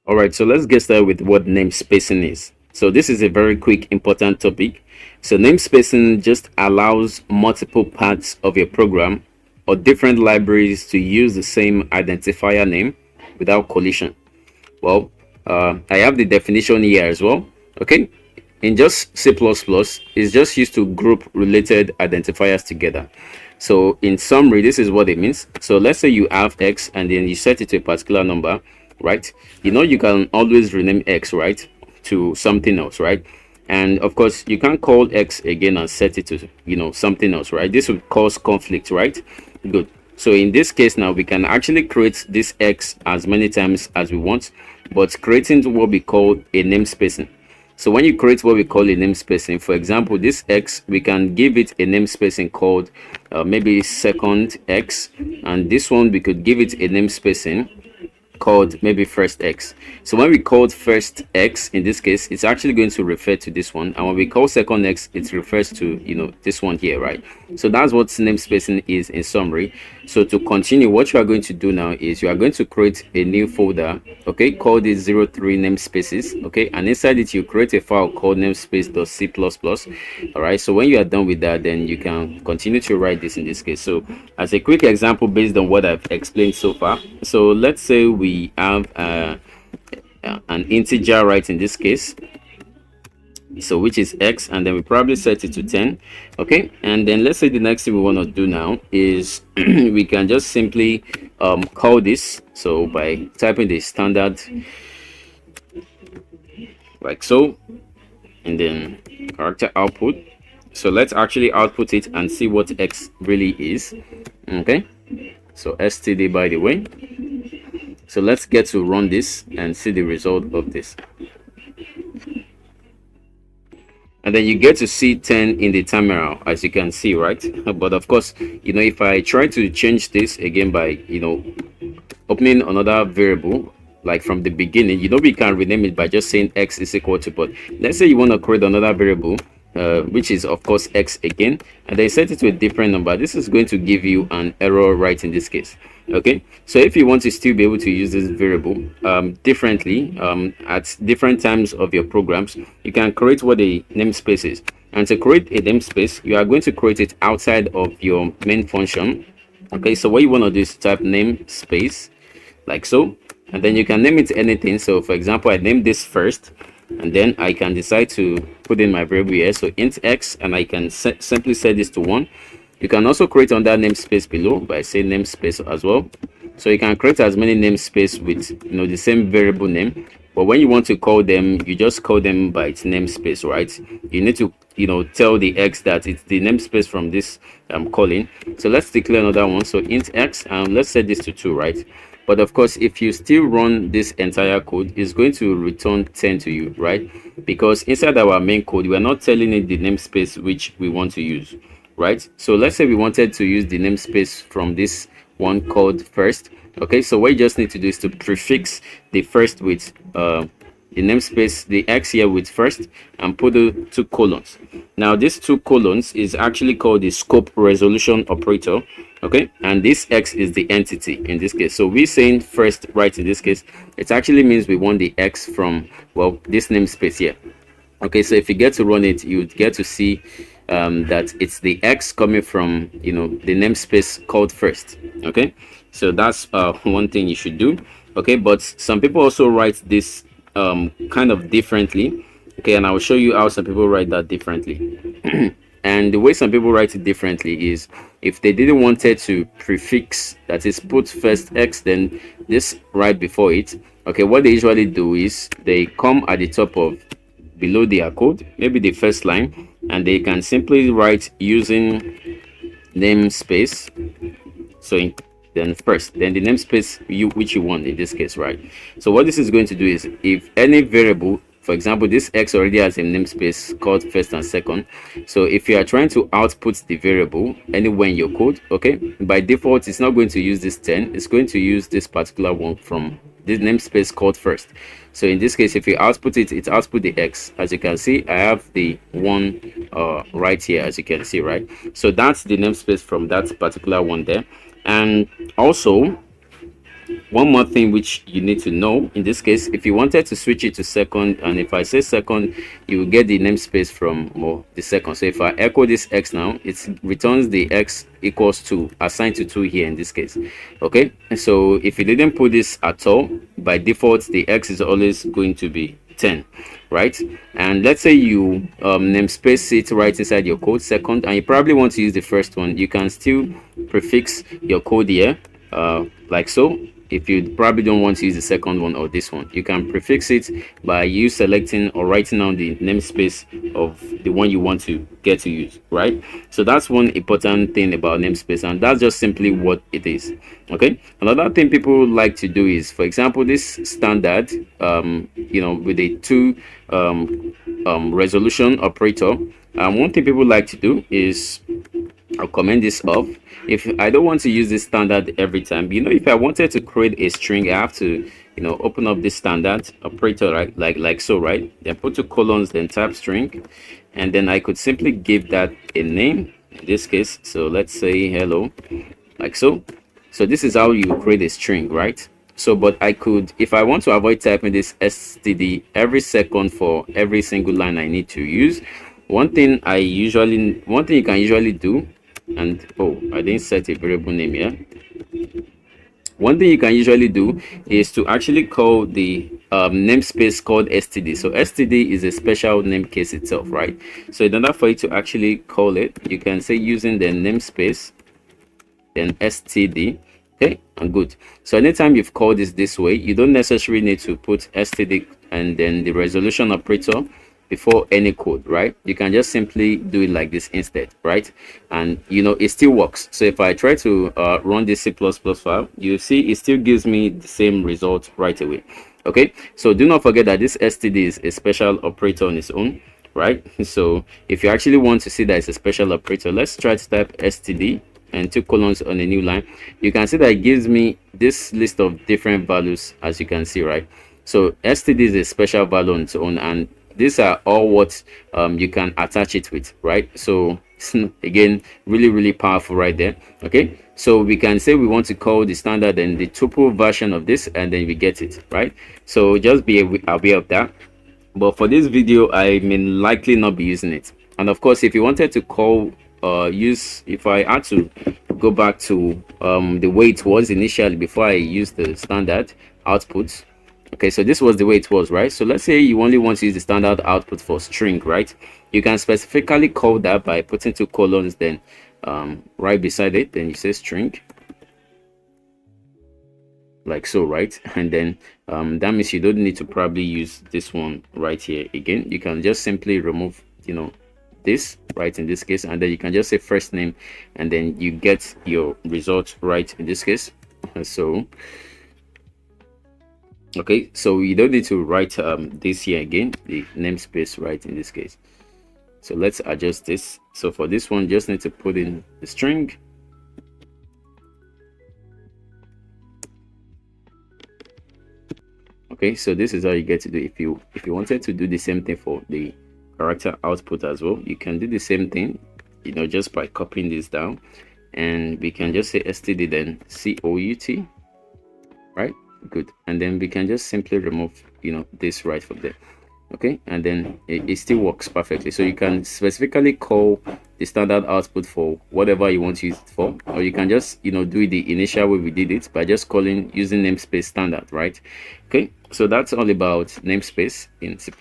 All right, so let's get started with what namespacing is. So this is a very quick, important topic. So namespacing just allows multiple parts of your program or different libraries to use the same identifier name without collision. Well, I have the definition here as well. Okay, in just C++, it's just used to group related identifiers together. So in summary, this is what it means. So let's say you have X and then you set it to a particular number, right? You know, you can always rename X, right, to something else, right? And of course, you can't call X again and set it to, something else, right? This would cause conflict, right? Good. So in this case now, we can actually create this X as many times as we want, but creating what we call a namespacing. So when you create what we call a namespacing, for example, this X, we can give it a namespacing called maybe second X, and this one we could give it a namespacing called maybe first X. So when we called first X, in this case, it's actually going to refer to this one, and when we call second X, it refers to this one here, right? So that's what namespacing is in summary. So to continue, what you are going to do now is you are going to create a new folder, okay, called it 03 namespaces, okay, and inside it you create a file called namespace.c++. All right, so when you are done with that, then you can continue to write this in this case. So as a quick example based on what I've explained so far, so let's say we have an integer, right, in this case, so which is X, and then we probably set it to 10. Okay, and then let's say the next thing we want to do now is we can just simply call this, so by typing the standard like so, and then character output. So let's actually output it and see what X really is. Okay, so std, by the way. So let's get to run this and see the result of this. And then you get to see 10 in the terminal, as you can see, right? But of course, if I try to change this again by opening another variable, like from the beginning, we can rename it by just saying X is equal to, but let's say you want to create another variable, which is of course X again, and then set it to a different number. This is going to give you an error, right, in this case. Okay, so if you want to still be able to use this variable differently at different times of your programs, you can create what a namespace is. And to create a namespace, you are going to create it outside of your main function. Okay, so what you want to do is type namespace like so, and then you can name it anything. So for example, I name this first, and then I can decide to put in my variable here, so int X, and I can simply set this to 1. You can also create on that namespace below by saying namespace as well. So you can create as many namespace with the same variable name, but when you want to call them, you just call them by its namespace, right? You need to tell the X that it's the namespace from this calling. So let's declare another one, so int X, and let's set this to 2, right? But of course, if you still run this entire code, it's going to return 10 to you, right? Because inside our main code, we're not telling it the namespace which we want to use, right? So let's say we wanted to use the namespace from this one called first. Okay, so what you just need to do is to prefix the first with the namespace, the X here with first, and put the 2 colons. Now this 2 colons is actually called the scope resolution operator. Okay, and this X is the entity in this case. So we're saying first, right, in this case, it actually means we want the X from, well, this namespace here. Okay, so if you get to run it, you get to see that it's the X coming from the namespace called first. Okay, so that's one thing you should do. Okay, but some people also write this kind of differently. Okay, and I will show you how some people write that differently. And the way some people write it differently is if they didn't want it to prefix, that is put first X, then this right before it. Okay, what they usually do is they come at the top of below their code, maybe the first line, and they can simply write using namespace. So then first, then the namespace which you want in this case, right? So what this is going to do is if any variable, for example, this X already has a namespace called first and second. So if you are trying to output the variable anywhere in your code, okay, by default, it's not going to use this 10. It's going to use this particular one from this namespace called first. So in this case, if you output it, it output the X. As you can see, I have the one right here, as you can see, right? So that's the namespace from that particular one there. And also, one more thing which you need to know in this case, if you wanted to switch it to second, and if I say second, you will get the namespace from the second. So if I echo this x now, it returns the x equals 2, assigned to 2 here in this case. Okay, and so if you didn't put this at all, by default the x is always going to be 10, right? And let's say you namespace it right inside your code second, and you probably want to use the first one. You can still prefix your code here, like so. If you probably don't want to use the second one or this one, you can prefix it by you selecting or writing down the namespace of the one you want to get to use, right? So that's one important thing about namespace, and that's just simply what it is. Okay, another thing people like to do is, for example, this standard with a 2 resolution operator. One thing people like to do is, I'll comment this off. If I don't want to use this standard every time, if I wanted to create a string, I have to open up this standard operator, right? Like so, right? Then put 2 colons, then type string, and then I could simply give that a name in this case. So let's say hello, like so. So this is how you create a string, right? So but I could, if I want to avoid typing this std every second for every single line I need to use, one thing you can usually do, and I didn't set a variable name here. One thing you can usually do is to actually call the namespace called std. So std is a special name case itself, right? So in order for you to actually call it, you can say using the namespace then std. Okay, and good. So anytime you've called this way, you don't necessarily need to put std and then the resolution operator before any code, right? You can just simply do it like this instead, right? And it still works. So if I try to run this C++ file, you see it still gives me the same result right away. Okay, so do not forget that this std is a special operator on its own, right? So if you actually want to see that it's a special operator, let's try to type std and 2 colons on a new line. You can see that it gives me this list of different values, as you can see, right? So std is a special value on its own, and these are all what you can attach it with, right? So again, really powerful right there. Okay, so we can say we want to call the standard and the tuple version of this, and then we get it, right? So just be aware of that. But for this video, I may likely not be using it. And of course, if you wanted to call if I had to go back to the way it was initially before I used the standard output. Okay, so this was the way it was, right? So let's say you only want to use the standard output for string, right? You can specifically call that by putting 2 colons, then right beside it, then you say string, like so, right? And then that means you don't need to probably use this one right here again. You can just simply remove this right in this case, and then you can just say first name, and then you get your result right in this case. So okay, so you don't need to write this here again, the namespace right in this case. So let's adjust this. So for this one, just need to put in the string. Okay, so this is how you get to do. If you wanted to do the same thing for the character output as well, you can do the same thing, just by copying this down, and we can just say std then cout, right? Good. And then we can just simply remove this right from there. Okay, and then it still works perfectly. So you can specifically call the standard output for whatever you want to use it for, or you can just do it the initial way we did it by just using namespace standard, right? Okay, so that's all about namespace in C++.